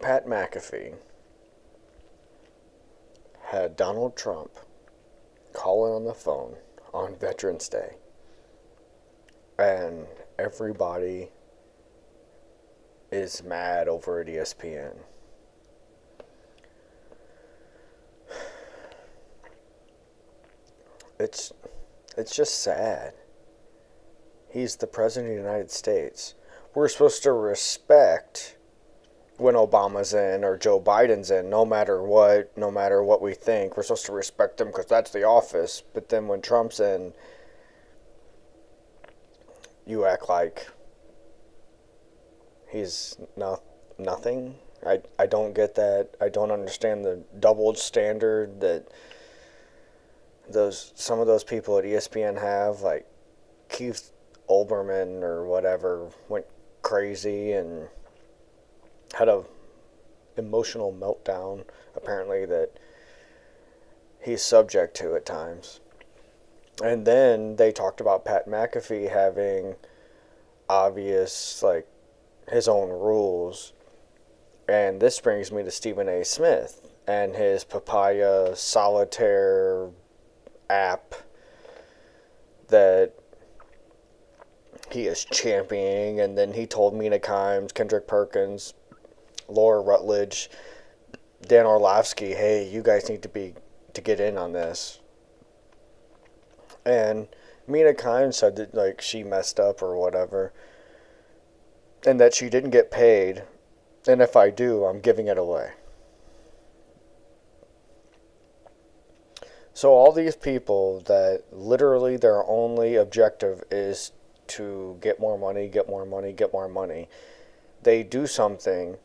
Pat McAfee had Donald Trump calling on the phone on Veterans Day, and everybody is mad over at ESPN. It's just sad. He's the President of the United States. We're supposed to respect when Obama's in or Joe Biden's in, no matter what we think. We're supposed to respect them because that's the office. But then when Trump's in, you act like he's nothing. I don't get that. I don't understand the double standard that some of those people at ESPN have, like Keith Olbermann or whatever, went crazy and had a emotional meltdown, apparently, that he's subject to at times. And then they talked about Pat McAfee having obvious, like, his own rules. And this brings me to Stephen A. Smith and his Papaya solitaire app that he is championing. And then he told Mina Kimes, Kendrick Perkins, Laura Rutledge, Dan Orlovsky, hey, you guys need to get in on this. And Mina Kimes said that, like, she messed up or whatever, and that she didn't get paid, and if I do, I'm giving it away. So all these people that literally their only objective is to get more money, get more money, get more money, they do something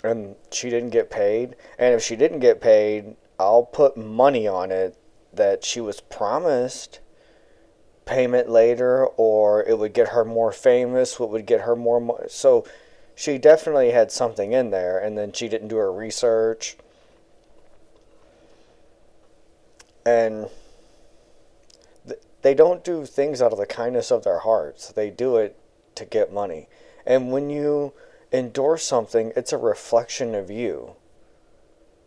and she didn't get paid. And if she didn't get paid, I'll put money on it that she was promised payment later, or it would get her more famous, what would get her more money. So she definitely had something in there, and then she didn't do her research. And they don't do things out of the kindness of their hearts. They do it to get money. And when you endorse something, it's a reflection of you.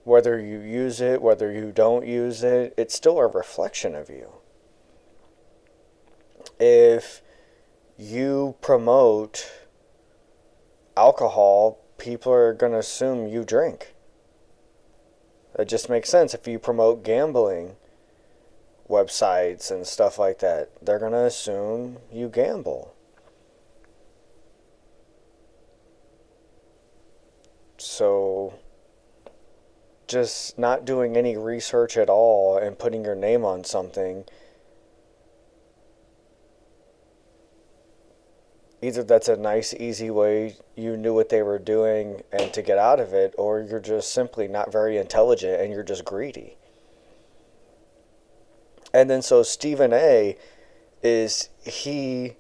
Whether you use it, whether you don't use it, it's still a reflection of you. If you promote alcohol, people are going to assume you drink. It just makes sense. If you promote gambling websites and stuff like that, they're going to assume you gamble. So just not doing any research at all and putting your name on something, either that's a nice, easy way you knew what they were doing and to get out of it, or you're just simply not very intelligent and you're just greedy. And then so Stephen A, is he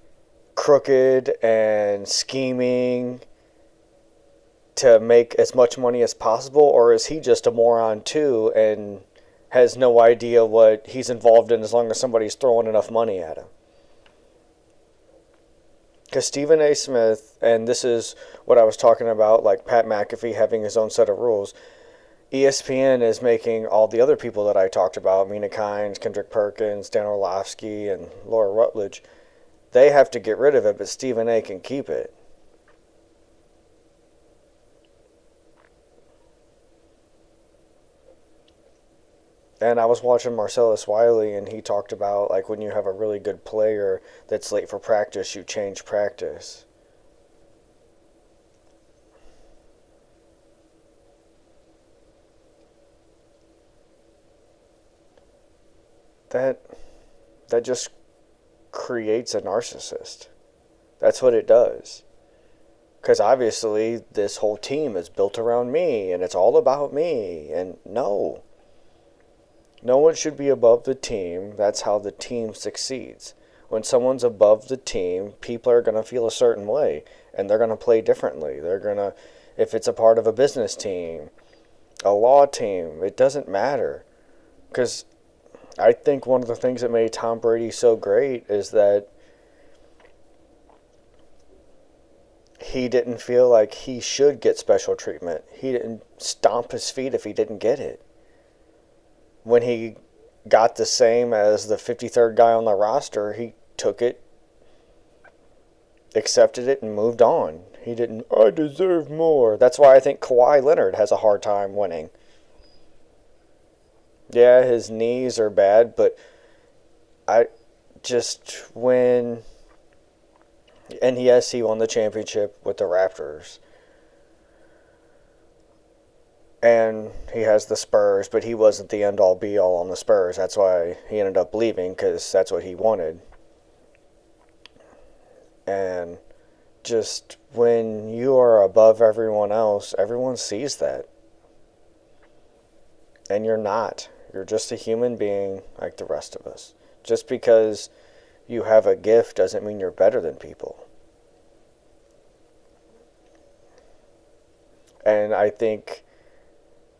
crooked and scheming to make as much money as possible, or is he just a moron too and has no idea what he's involved in as long as somebody's throwing enough money at him? Because Stephen A. Smith, and this is what I was talking about, like Pat McAfee having his own set of rules, ESPN is making all the other people that I talked about, Mina Kimes, Kendrick Perkins, Dan Orlovsky, and Laura Rutledge, they have to get rid of it, but Stephen A. can keep it. And I was watching Marcellus Wiley, and he talked about, like, when you have a really good player that's late for practice, you change practice. That just creates a narcissist. That's what it does. Because obviously this whole team is built around me, and it's all about me. And no one should be above the team. That's how the team succeeds. When someone's above the team, people are going to feel a certain way, and they're going to play differently. They're going to, if it's a part of a business team, a law team, it doesn't matter. Because I think one of the things that made Tom Brady so great is that he didn't feel like he should get special treatment. He didn't stomp his feet if he didn't get it. When he got the same as the 53rd guy on the roster, he took it, accepted it, and moved on. He didn't, I deserve more. That's why I think Kawhi Leonard has a hard time winning. Yeah, his knees are bad, but I just when. And yes, he won the championship with the Raptors. And he has the Spurs, but he wasn't the end-all be-all on the Spurs. That's why he ended up leaving, because that's what he wanted. And just when you are above everyone else, everyone sees that. And you're not. You're just a human being like the rest of us. Just because you have a gift doesn't mean you're better than people. And I think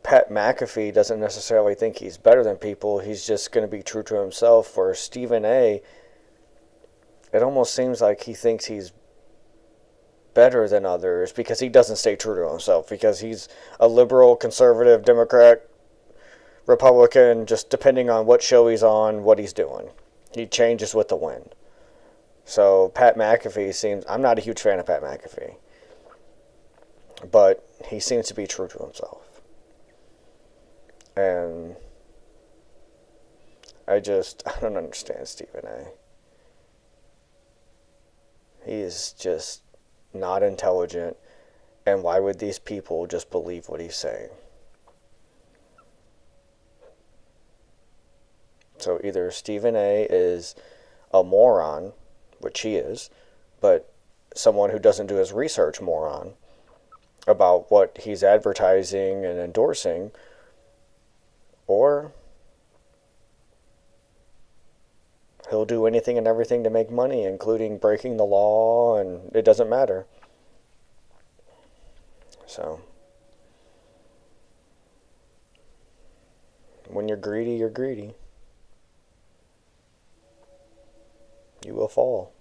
Pat McAfee doesn't necessarily think he's better than people. He's just going to be true to himself. Where Stephen A., it almost seems like he thinks he's better than others because he doesn't stay true to himself. Because he's a liberal, conservative, Democrat, Republican, just depending on what show he's on, what he's doing. He changes with the wind. So Pat McAfee seems... I'm not a huge fan of Pat McAfee. But he seems to be true to himself. And I don't understand Stephen A. He is just not intelligent. And why would these people just believe what he's saying? So either Stephen A. is a moron, which he is, but someone who doesn't do his research moron about what he's advertising and endorsing, or he'll do anything and everything to make money, including breaking the law, and it doesn't matter. So, when you're greedy, you're greedy. You will fall.